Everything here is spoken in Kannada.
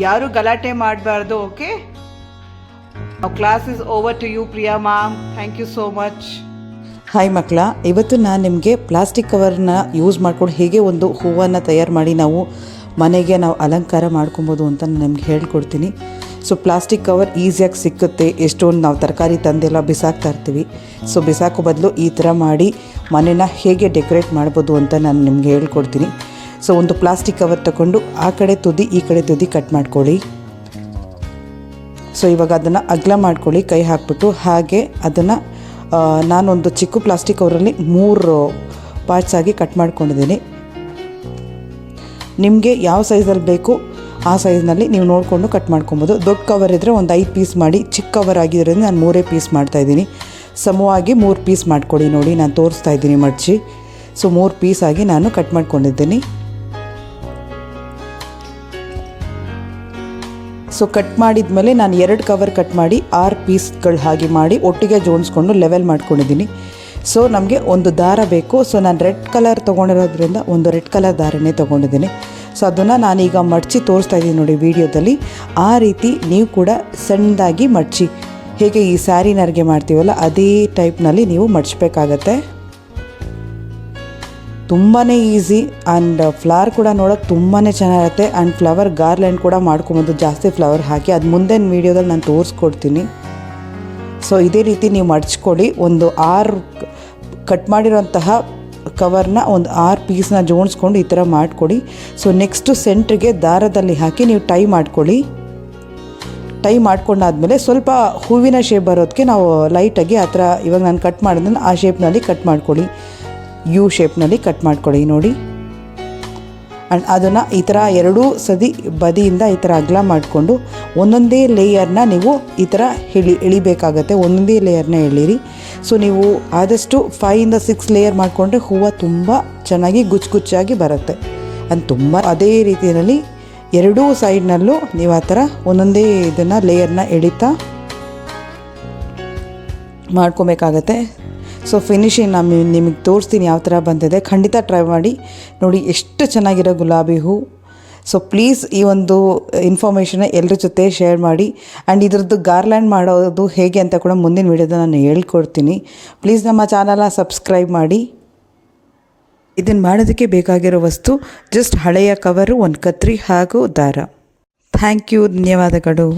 ಯಾರು ಗಲಾಟೆ ಮಾಡಬಾರ್ದು. Okay, class is over to you Priya ma'am. Thank you so much. Hi ಮಕ್ಕಳ, ಇವತ್ತು ನಾನು ನಿಮಗೆ ಪ್ಲಾಸ್ಟಿಕ್ ಕವರ್ನ ಯೂಸ್ ಮಾಡ್ಕೊಂಡು ಹೇಗೆ ಒಂದು ಹೂವನ್ನು ತಯಾರು ಮಾಡಿ ನಾವು ಮನೆಗೆ ನಾವು ಅಲಂಕಾರ ಮಾಡ್ಕೊಬೋದು ಅಂತ ನಾನು ನಿಮ್ಗೆ ಹೇಳ್ಕೊಡ್ತೀನಿ. ಸೊ ಪ್ಲಾಸ್ಟಿಕ್ ಕವರ್ ಈಸಿಯಾಗಿ ಸಿಕ್ಕುತ್ತೆ. ಎಷ್ಟೊಂದು ನಾವು ತರಕಾರಿ ತಂದೆಲ್ಲ ಬಿಸಾಕ್ತಾ ಇರ್ತೀವಿ. ಸೊ ಬಿಸಾಕೋ ಬದಲು ಈ ಥರ ಮಾಡಿ ಮನೆನ ಹೇಗೆ ಡೆಕೋರೇಟ್ ಮಾಡ್ಬೋದು ಅಂತ ನಾನು ನಿಮ್ಗೆ ಹೇಳ್ಕೊಡ್ತೀನಿ. ಸೊ ಒಂದು ಪ್ಲಾಸ್ಟಿಕ್ ಕವರ್ ತಗೊಂಡು ಆ ಕಡೆ ತುದಿ ಈ ಕಡೆ ತುದಿ ಕಟ್ ಮಾಡ್ಕೊಳ್ಳಿ. ಸೊ ಇವಾಗ ಅದನ್ನು ಅಗಲ ಮಾಡ್ಕೊಳ್ಳಿ ಕೈ ಹಾಕ್ಬಿಟ್ಟು. ಹಾಗೆ ಅದನ್ನು ನಾನೊಂದು ಚಿಕ್ಕ ಪ್ಲಾಸ್ಟಿಕ್ ಕವರಲ್ಲಿ 3 ಪಾರ್ಟ್ಸ್ ಆಗಿ ಕಟ್ ಮಾಡ್ಕೊಂಡಿದ್ದೀನಿ. ನಿಮಗೆ ಯಾವ ಸೈಜಲ್ಲಿ ಬೇಕು ಆ ಸೈಜ್ನಲ್ಲಿ ನೀವು ನೋಡಿಕೊಂಡು ಕಟ್ ಮಾಡ್ಕೊಬೋದು. ದೊಡ್ಡ ಕವರ್ ಇದ್ದರೆ ಒಂದು 5 ಪೀಸ್ ಮಾಡಿ, ಚಿಕ್ಕ ಕವರ್ ಆಗಿದ್ದರಿಂದ ನಾನು 3 ಪೀಸ್ ಮಾಡ್ತಾಯಿದ್ದೀನಿ. ಸಮವಾಗಿ 3 ಪೀಸ್ ಮಾಡ್ಕೊಳ್ಳಿ. ನೋಡಿ ನಾನು ತೋರಿಸ್ತಾ ಇದ್ದೀನಿ ಮಡಚಿ. ಸೊ 3 ಪೀಸ್ ಆಗಿ ನಾನು ಕಟ್ ಮಾಡ್ಕೊಂಡಿದ್ದೀನಿ. ಸೊ ಕಟ್ ಮಾಡಿದ ಮೇಲೆ ನಾನು 2 ಕವರ್ ಕಟ್ ಮಾಡಿ 6 ಪೀಸ್ಗಳು ಹಾಗೆ ಮಾಡಿ ಒಟ್ಟಿಗೆ ಜೋಡಿಸ್ಕೊಂಡು ಲೆವೆಲ್ ಮಾಡ್ಕೊಂಡಿದ್ದೀನಿ. ಸೊ ನಮಗೆ ಒಂದು ದಾರ ಬೇಕು. ಸೊ ನಾನು ರೆಡ್ ಕಲರ್ ತೊಗೊಂಡಿರೋದ್ರಿಂದ ಒಂದು ರೆಡ್ ಕಲರ್ ದಾರನೇ ತೊಗೊಂಡಿದ್ದೀನಿ. ಸೊ ಅದನ್ನು ನಾನೀಗ ಮಡಚಿ ತೋರಿಸ್ತಾ ಇದ್ದೀನಿ ನೋಡಿ ವಿಡಿಯೋದಲ್ಲಿ. ಆ ರೀತಿ ನೀವು ಕೂಡ ಸಣ್ಣದಾಗಿ ಮಡಚಿ, ಹೇಗೆ ಈ ಸ್ಯಾರಿ ನರಿಗೆ ಮಾಡ್ತೀವಲ್ಲ ಅದೇ ಟೈಪ್ನಲ್ಲಿ ನೀವು ಮಡಚಬೇಕಾಗತ್ತೆ. ತುಂಬಾ ಈಸಿ ಆ್ಯಂಡ್ ಫ್ಲವರ್ ಕೂಡ ನೋಡೋಕ್ಕೆ ತುಂಬಾ ಚೆನ್ನಾಗಿರುತ್ತೆ. ಆ್ಯಂಡ್ ಫ್ಲವರ್ ಗಾರ್ಲ್ಯಾಂಡ್ ಕೂಡ ಮಾಡ್ಕೊಬೋದು, ಜಾಸ್ತಿ ಫ್ಲವರ್ ಹಾಕಿ. ಅದು ಮುಂದಿನ ವೀಡಿಯೋದಲ್ಲಿ ನಾನು ತೋರಿಸ್ಕೊಡ್ತೀನಿ. ಸೊ ಇದೇ ರೀತಿ ನೀವು ಮಡಚ್ಕೊಳ್ಳಿ. ಒಂದು 6 ಕಟ್ ಮಾಡಿರೋಂತಹ ಕವರ್ನ ಒಂದು 6 ಪೀಸ್ನ ಜೋಡಿಸ್ಕೊಂಡು ಈ ಥರ ಮಾಡಿಕೊಡಿ. ಸೊ ನೆಕ್ಸ್ಟು ಸೆಂಟ್ರಿಗೆ ದಾರದಲ್ಲಿ ಹಾಕಿ ನೀವು ಟೈ ಮಾಡ್ಕೊಳ್ಳಿ. ಟೈ ಮಾಡ್ಕೊಂಡಾದ್ಮೇಲೆ ಸ್ವಲ್ಪ ಹೂವಿನ ಶೇಪ್ ಬರೋದಕ್ಕೆ ನಾವು ಲೈಟಾಗಿ ಆ ಥರ ಇವಾಗ ನಾನು ಕಟ್ ಮಾಡಿದ್ರೆ ಆ ಶೇಪ್ನಲ್ಲಿ ಕಟ್ ಮಾಡ್ಕೊಳ್ಳಿ. ಯು ಶೇಪ್ನಲ್ಲಿ ಕಟ್ ಮಾಡ್ಕೊಳ್ಳಿ ನೋಡಿ. ಆ್ಯಂಡ್ ಅದನ್ನು ಈ ಥರ 2 ಸತಿ ಬದಿಯಿಂದ ಈ ಥರ ಅಗಲ ಮಾಡಿಕೊಂಡು ಒಂದೊಂದೇ ಲೇಯರ್ನ ನೀವು ಈ ಥರ ಎಳಿಬೇಕಾಗತ್ತೆ. ಒಂದೊಂದೇ ಲೇಯರ್ನ ಎಳೀರಿ. ಸೊ ನೀವು ಆದಷ್ಟು 5 to 6 ಲೇಯರ್ ಮಾಡಿಕೊಂಡ್ರೆ ಹೂವು ತುಂಬ ಚೆನ್ನಾಗಿ ಗುಚ್ಚಾಗಿ ಬರುತ್ತೆ. ಅದು ತುಂಬ ಅದೇ ರೀತಿಯಲ್ಲಿ 2 ಸೈಡ್ನಲ್ಲೂ ನೀವು ಆ ಥರ ಒಂದೊಂದೇ ಇದನ್ನು ಲೇಯರ್ನ ಎಳಿತಾ ಮಾಡ್ಕೊಬೇಕಾಗತ್ತೆ. ಸೊ ಫಿನಿಶಿಂಗ್ ನಾನು ನಿಮಗೆ ತೋರಿಸ್ತೀನಿ ಯಾವ ಥರ ಬಂದಿದೆ. ಖಂಡಿತ ಟ್ರೈ ಮಾಡಿ ನೋಡಿ, ಎಷ್ಟು ಚೆನ್ನಾಗಿರೋ ಗುಲಾಬಿ ಹೂ. ಸೊ ಪ್ಲೀಸ್ ಈ ಒಂದು ಇನ್ಫಾರ್ಮೇಷನ್ನ ಎಲ್ಲರ ಜೊತೆ ಶೇರ್ ಮಾಡಿ. ಆ್ಯಂಡ್ ಇದ್ರದ್ದು ಗಾರ್ಲ್ಯಾಂಡ್ ಮಾಡೋದು ಹೇಗೆ ಅಂತ ಕೂಡ ಮುಂದಿನ ವೀಡಿಯೋದ ನಾನು ಹೇಳ್ಕೊಡ್ತೀನಿ. ಪ್ಲೀಸ್ ನಮ್ಮ ಚಾನಲ್ನ ಸಬ್ಸ್ಕ್ರೈಬ್ ಮಾಡಿ. ಇದನ್ನು ಮಾಡೋದಕ್ಕೆ ಬೇಕಾಗಿರೋ ವಸ್ತು ಜಸ್ಟ್ ಹಳೆಯ ಕವರು, ಒಂದು ಕತ್ರಿ ಹಾಗೂ ದಾರ. ಥ್ಯಾಂಕ್ ಯು, ಧನ್ಯವಾದಗಳು.